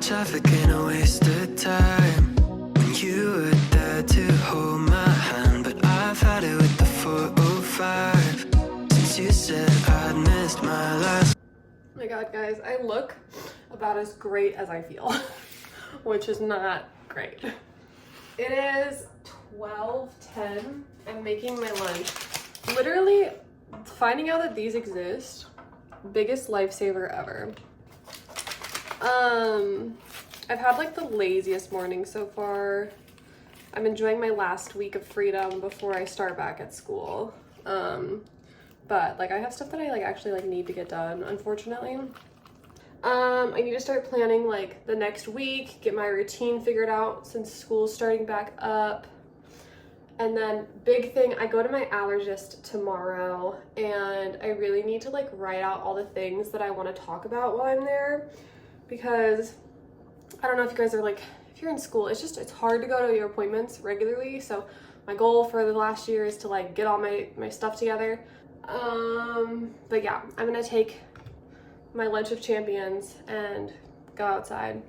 traffic ain't a waste of time. When you were there to hold my hand, but I've had it with the 405 since you said I'd missed my last. Oh my god, guys, I look about as great as I feel, which is not great. It is 12:10. I'm making my lunch. Literally, finding out that these exist, biggest lifesaver ever. I've had like the laziest morning so far. I'm enjoying my last week of freedom before I start back at school. But like I have stuff that I like actually like need to get done, unfortunately. I need to start planning like the next week, get my routine figured out since school's starting back up. And then big thing, I go to my allergist tomorrow and I really need to like write out all the things that I want to talk about while I'm there, because I don't know if you guys are like, if you're in school, it's hard to go to your appointments regularly. So my goal for the last year is to like get all my stuff together. But yeah, I'm gonna take my lunch of champions and go outside.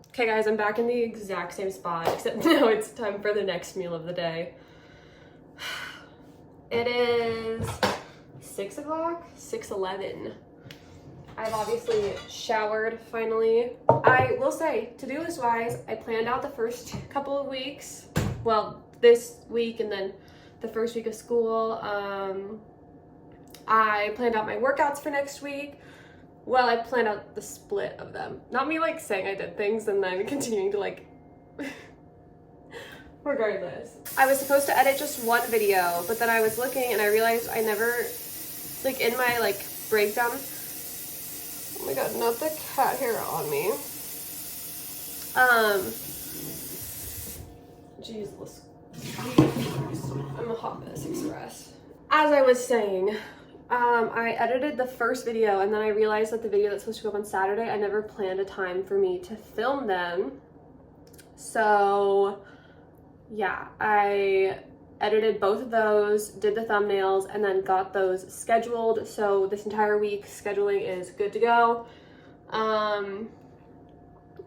Okay guys, I'm back in the exact same spot, except now it's time for the next meal of the day. It is 6 o'clock, 6:11. I've obviously showered finally. I will say, to-do list wise, I planned out the first couple of weeks. Well, this week and then the first week of school. I planned out my workouts for next week. Well, I planned out the split of them. Not me like saying I did things and then continuing to like, regardless. I was supposed to edit just one video, but then I was looking and I realized I never, like in my like breakdown, oh my god, not the cat hair on me. Jesus. I'm a hot mess express. As I was saying, I edited the first video and then I realized that the video that's supposed to go up on Saturday, I never planned a time for me to film them. So yeah, I edited both of those, did the thumbnails, and then got those scheduled. So this entire week scheduling is good to go.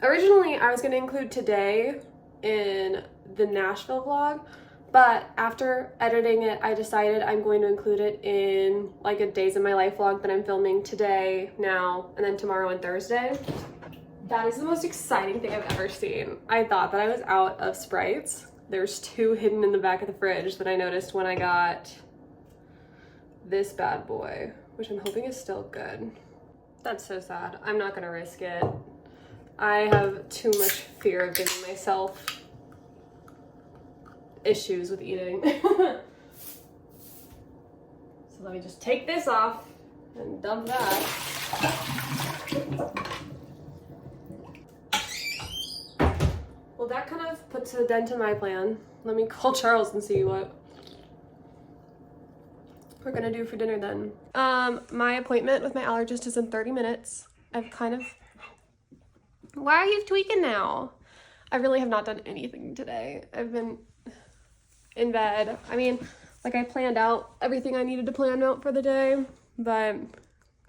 Originally I was going to include today in the Nashville vlog, but after editing it, I decided I'm going to include it in like a days in my life vlog that I'm filming today, now, and then tomorrow and Thursday. That is the most exciting thing I've ever seen. I thought that I was out of Sprites. There's 2 hidden in the back of the fridge that I noticed when I got this bad boy, which I'm hoping is still good. That's so sad. I'm not gonna risk it. I have too much fear of giving myself issues with eating. So let me just take this off and dump that. Well, that kind of puts a dent in my plan. Let me call Charles and see what we're gonna do for dinner then. My appointment with my allergist is in 30 minutes. I've kind of... Why are you tweaking now? I really have not done anything today. I've been in bed. I mean, like I planned out everything I needed to plan out for the day, but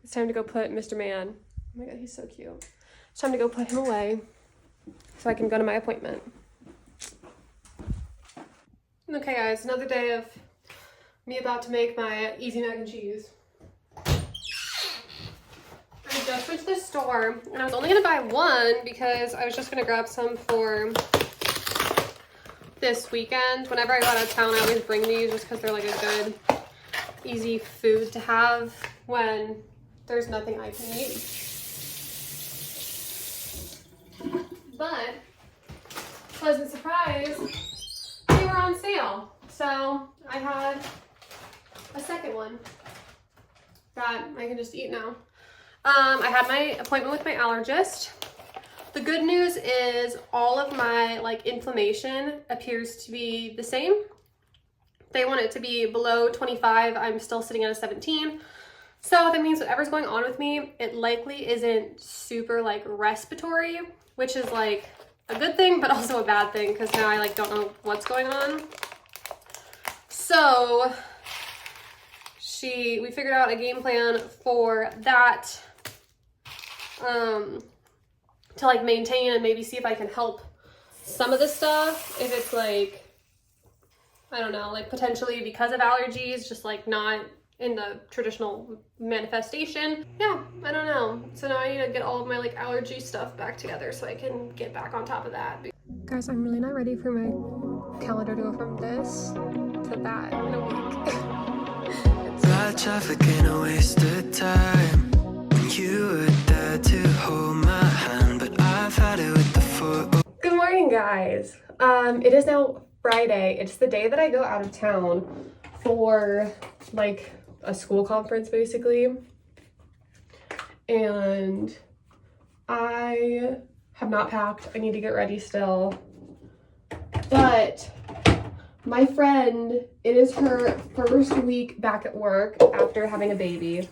it's time to go put Mr. Man. Oh my god, he's so cute. It's time to go put him away so I can go to my appointment. Okay guys, another day of me about to make my easy mac and cheese. I just went to the store and I was only gonna buy one because I was just gonna grab some for this weekend. Whenever I go out of town, I always bring these just because they're like a good, easy food to have when there's nothing I can eat. But, pleasant surprise, they were on sale. So I had a second one that I can just eat now. I had my appointment with my allergist. The good news is all of my like inflammation appears to be the same. They want it to be below 25. I'm still sitting at a 17. So that means whatever's going on with me, it likely isn't super like respiratory, which is like a good thing, but also a bad thing because now I like don't know what's going on. So we figured out a game plan for that. to like maintain and maybe see if I can help some of the stuff. If it's like, I don't know, like potentially because of allergies, just like not in the traditional manifestation. Yeah, I don't know. So now I need to get all of my like allergy stuff back together so I can get back on top of that. Guys, I'm really not ready for my calendar to go from this to that in a week. Bad traffic ain't a waste of time. When you were there to hold my hand, but I've had it with the foot. Good morning, guys. It is now Friday. It's the day that I go out of town for like a school conference basically. And I have not packed. I need to get ready still. But my friend, it is her first week back at work after having a baby.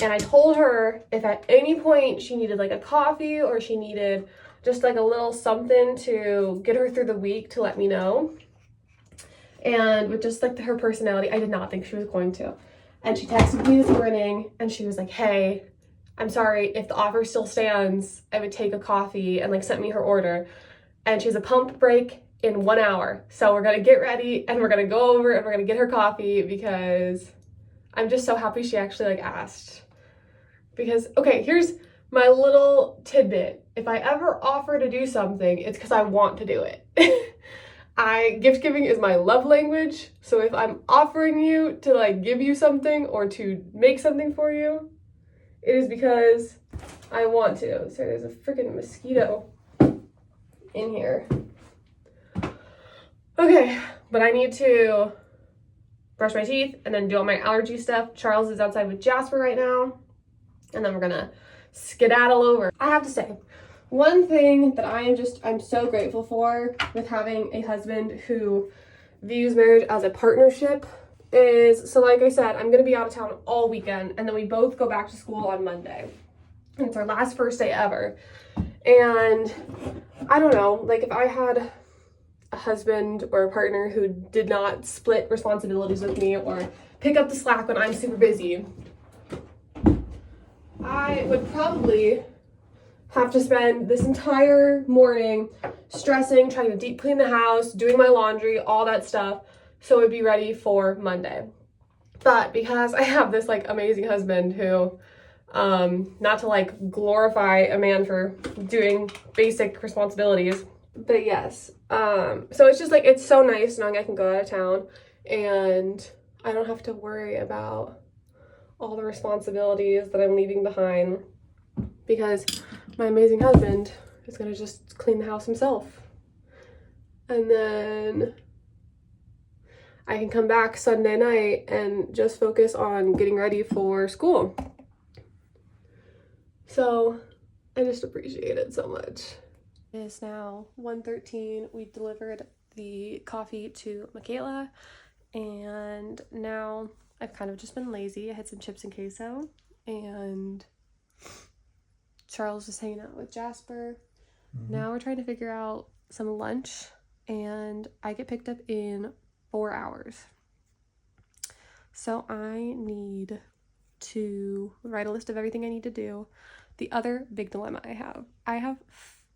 And I told her if at any point she needed like a coffee or she needed just like a little something to get her through the week to let me know. And with just like her personality, I did not think she was going to. And she texted me this morning and she was like, hey, I'm sorry, if the offer still stands, I would take a coffee, and like sent me her order. And she has a pump break in 1 hour. So we're gonna get ready and we're gonna go over and we're gonna get her coffee because I'm just so happy she actually like asked. Because, okay, here's my little tidbit. If I ever offer to do something, it's because I want to do it. Gift giving is my love language. So if I'm offering you to like give you something or to make something for you, it is because I want to. So there's a freaking mosquito in here. Okay, but I need to brush my teeth and then do all my allergy stuff. Charles is outside with Jasper right now. And then we're gonna skedaddle over. I have to say, one thing that I'm so grateful for with having a husband who views marriage as a partnership is, so like I said, I'm gonna be out of town all weekend and then we both go back to school on Monday. And it's our last first day ever. And I don't know, like if I had a husband or a partner who did not split responsibilities with me or pick up the slack when I'm super busy, I would probably have to spend this entire morning stressing, trying to deep clean the house, doing my laundry, all that stuff, so it'd be ready for Monday. But because I have this like amazing husband who, not to like glorify a man for doing basic responsibilities, but yes, so it's just like, it's so nice knowing I can go out of town and I don't have to worry about all the responsibilities that I'm leaving behind because my amazing husband is gonna just clean the house himself. And then I can come back Sunday night and just focus on getting ready for school. So I just appreciate it so much. It is now 1:13. We delivered the coffee to Michaela and now I've kind of just been lazy. I had some chips and queso, and Charles is hanging out with Jasper. Now we're trying to figure out some lunch, and I get picked up in 4 hours. So I need to write a list of everything I need to do. The other big dilemma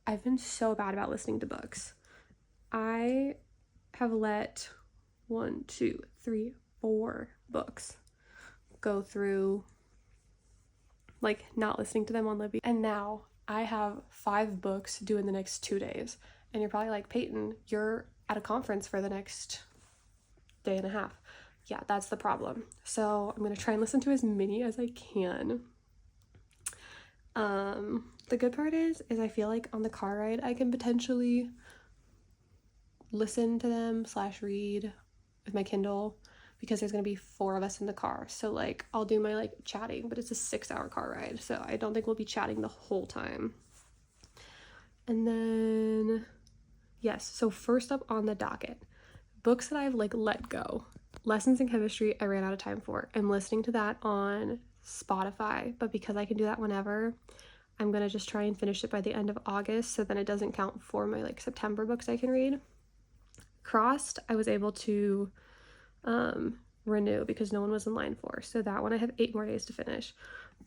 I've been so bad about listening to books. I have let 1, 2, 3, 4 books go through like not listening to them on Libby, and now I have 5 books due in the next 2 days. And you're probably like, Peyton, you're at a conference for the next day and a half. Yeah, that's the problem. So I'm gonna try and listen to as many as I can. The good part is I feel like on the car ride I can potentially listen to them / read with my Kindle, because there's gonna be 4 of us in the car. So like I'll do my like chatting, but it's a 6-hour car ride, so I don't think we'll be chatting the whole time. And then yes, so first up on the docket, books that I've like let go. Lessons in Chemistry I ran out of time for. I'm listening to that on Spotify, but because I can do that whenever, I'm gonna just try and finish it by the end of August, so then it doesn't count for my like September books I can read. Crossed, I was able to renew because no one was in line for. So that one I have 8 more days to finish.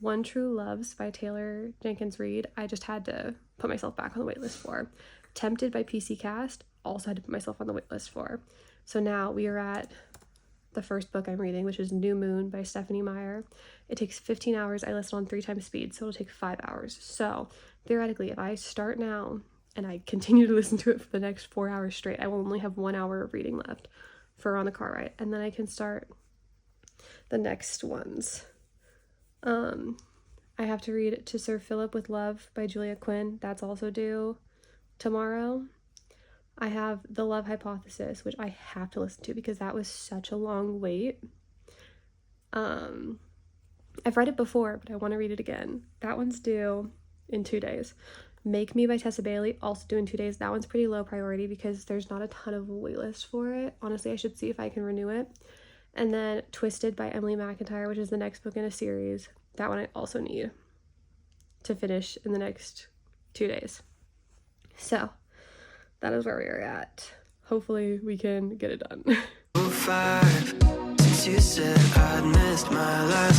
One True Loves by Taylor Jenkins Reid, I just had to put myself back on the waitlist for. Tempted by PC Cast, also had to put myself on the waitlist for. So now we are at the first book I'm reading, which is New Moon by Stephanie Meyer. It takes 15 hours. I listen on 3 times speed, so it'll take 5 hours. So theoretically, if I start now and I continue to listen to it for the next 4 hours straight, I will only have 1 hour of reading left for on the car ride, and then I can start the next ones. I have to read To Sir Philip with Love by Julia Quinn. That's also due tomorrow. I have The Love Hypothesis, which I have to listen to because that was such a long wait. I've read it before, but I want to read it again. That one's due in 2 days. Make Me by Tessa Bailey, also due in 2 days. That one's pretty low priority because there's not a ton of waitlist for it. Honestly, I should see if I can renew it. And then Twisted by Emily McIntyre, which is the next book in a series. That one I also need to finish in the next 2 days. So that is where we are at. Hopefully we can get it done. 05, since you said I'd missed my life.